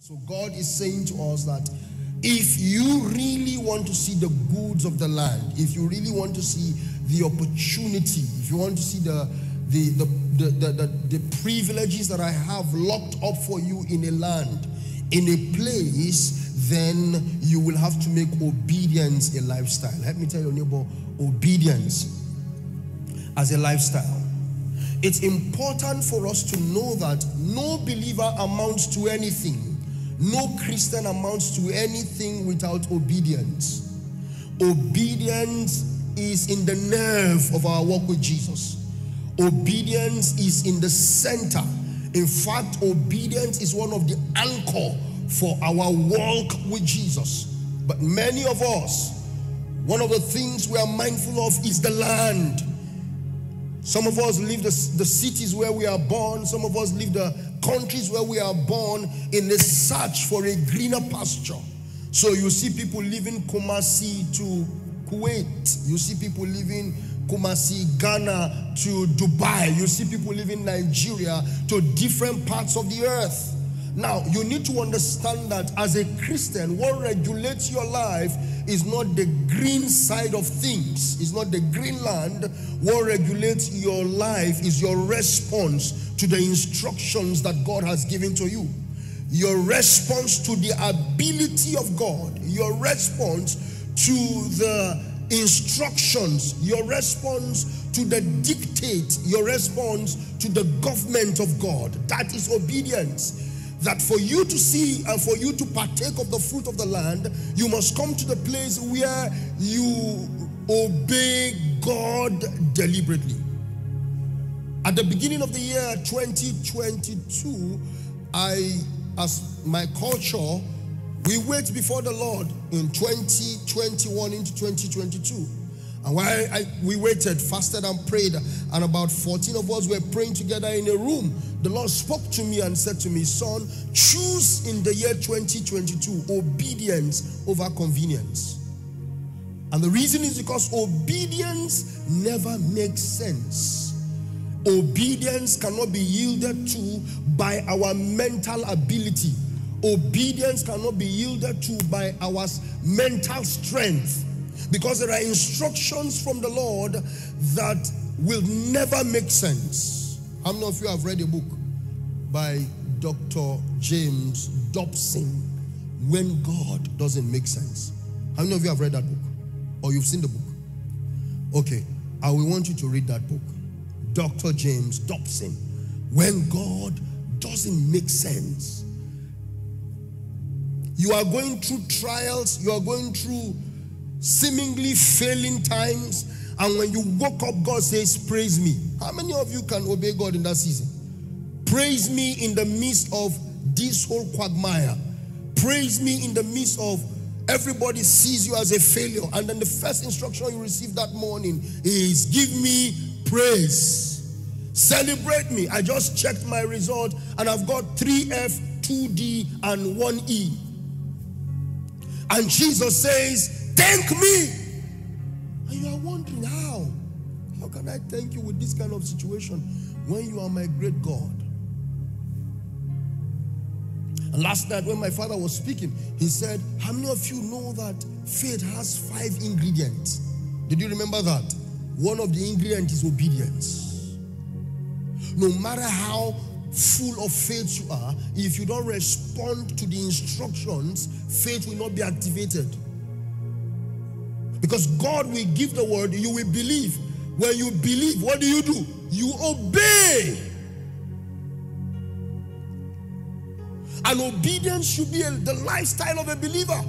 So God is saying to us that if you really want to see the goods of the land, if you really want to see the opportunity, if you want to see the privileges that I have locked up for you in a land, in a place, then you will have to make obedience a lifestyle. Let me tell your neighbor, obedience as a lifestyle. It's important for us to know that no believer amounts to anything. No Christian amounts to anything without obedience. Obedience is in the nerve of our walk with Jesus. Obedience is in the center. In fact, obedience is one of the anchor for our walk with Jesus. But many of us, one of the things we are mindful of is the land. Some of us leave the cities where we are born. Some of us leave the countries where we are born in a search for a greener pasture. So you see people leaving Kumasi to Kuwait. You see people leaving Kumasi, Ghana to Dubai. You see people leaving Nigeria to different parts of the earth. Now, you need to understand that as a Christian, what regulates your life is not the green side of things. It's not the green land. What regulates your life is your response to the instructions that God has given to you. Your response to the ability of God. Your response to the instructions. Your response to the dictate. Your response to the government of God. That is obedience. That for you to see and for you to partake of the fruit of the land, you must come to the place where you obey God deliberately. At the beginning of the year 2022, as my culture, we wait before the Lord in 2021 into 2022. And while we waited, fasted and prayed, and about 14 of us were praying together in a room, the Lord spoke to me and said to me, son, choose in the year 2022 obedience over convenience. And the reason is because obedience never makes sense. Obedience cannot be yielded to by our mental ability. Obedience cannot be yielded to by our mental strength. Because there are instructions from the Lord that will never make sense. How many of you have read a book by Dr. James Dobson, When God Doesn't Make Sense? How many of you have read that book? Or you've seen the book? Okay, I will want you to read that book. Dr. James Dobson, When God Doesn't Make Sense. You are going through trials, you are going through seemingly failing times, and when you woke up, God says, praise me. How many of you can obey God in that season? Praise me in the midst of this whole quagmire. Praise me in the midst of everybody sees you as a failure, and then the first instruction you receive that morning is, give me praise. Celebrate me. I just checked my result and I've got 3F, 2D, and 1E. And Jesus says, thank me. And you are wondering, how can I thank you with this kind of situation when you are my great God? And last night when my father was speaking, he said, how many of you know that faith has 5 ingredients? Did you remember that? One of the ingredients is obedience. No matter how full of faith you are, if you don't respond to the instructions, faith will not be activated. Because God will give the word, you will believe. When you believe, what do? You obey. And obedience should be the lifestyle of a believer.